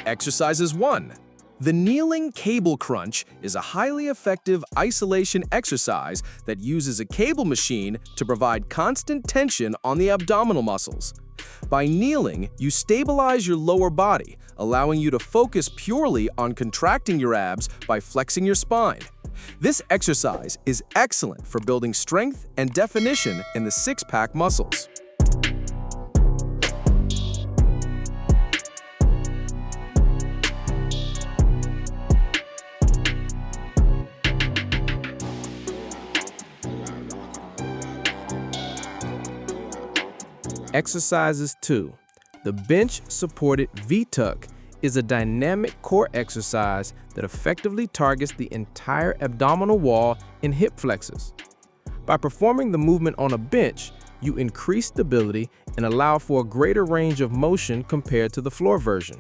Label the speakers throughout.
Speaker 1: Exercises 1. The kneeling cable crunch is a highly effective isolation exercise that uses a cable machine to provide constant tension on the abdominal muscles. By kneeling, you stabilize your lower body, allowing you to focus purely on contracting your abs by flexing your spine. This exercise is excellent for building strength and definition in the six-pack muscles.
Speaker 2: Exercises 2. The bench-supported V-tuck is a dynamic core exercise that effectively targets the entire abdominal wall and hip flexors. By performing the movement on a bench, you increase stability and allow for a greater range of motion compared to the floor version.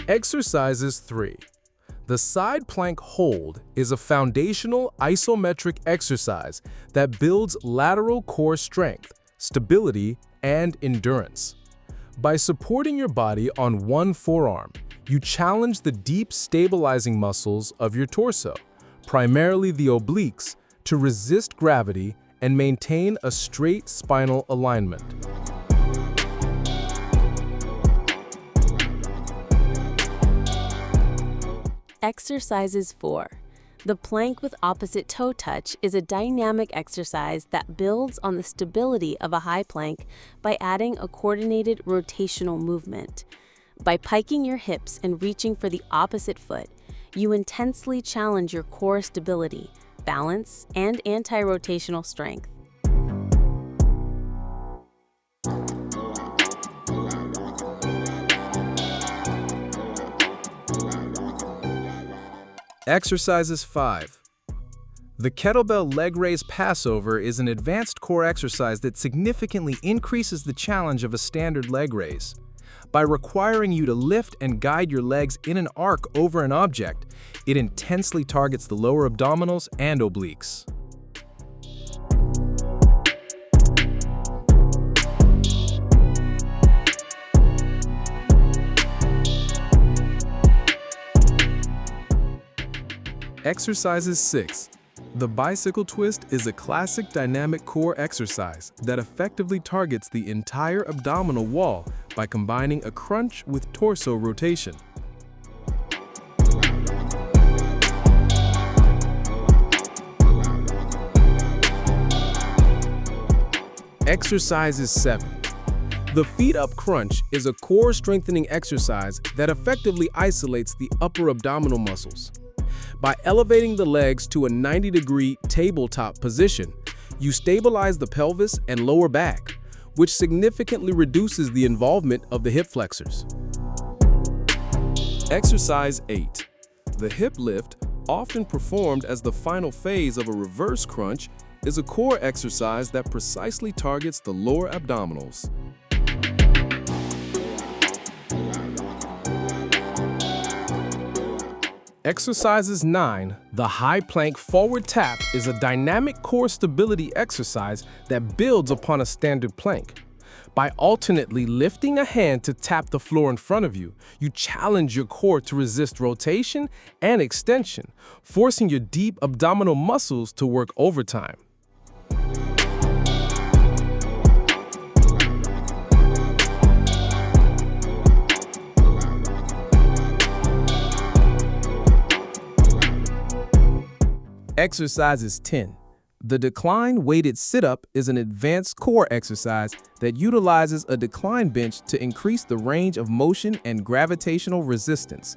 Speaker 3: Exercises 3. The side plank hold is a foundational isometric exercise that builds lateral core strength, stability, and endurance. By supporting your body on one forearm, you challenge the deep stabilizing muscles of your torso, primarily the obliques, to resist gravity and maintain a straight spinal alignment.
Speaker 4: Exercises 4. The plank with opposite toe touch is a dynamic exercise that builds on the stability of a high plank by adding a coordinated rotational movement. By piking your hips and reaching for the opposite foot, you intensely challenge your core stability, balance, and anti-rotational strength.
Speaker 3: Exercises 5. The kettlebell leg raise passover is an advanced core exercise that significantly increases the challenge of a standard leg raise. By requiring you to lift and guide your legs in an arc over an object, it intensely targets the lower abdominals and obliques. Exercises 6. The bicycle twist is a classic dynamic core exercise that effectively targets the entire abdominal wall by combining a crunch with torso rotation. Exercises 7. The feet-up crunch is a core-strengthening exercise that effectively isolates the upper abdominal muscles. By elevating the legs to a 90-degree tabletop position, you stabilize the pelvis and lower back, which significantly reduces the involvement of the hip flexors. Exercise 8. The hip lift, often performed as the final phase of a reverse crunch, is a core exercise that precisely targets the lower abdominals. Exercises 9. The high plank forward tap is a dynamic core stability exercise that builds upon a standard plank. By alternately lifting a hand to tap the floor in front of you, you challenge your core to resist rotation and extension, forcing your deep abdominal muscles to work overtime. Exercises 10. The decline weighted sit-up is an advanced core exercise that utilizes a decline bench to increase the range of motion and gravitational resistance.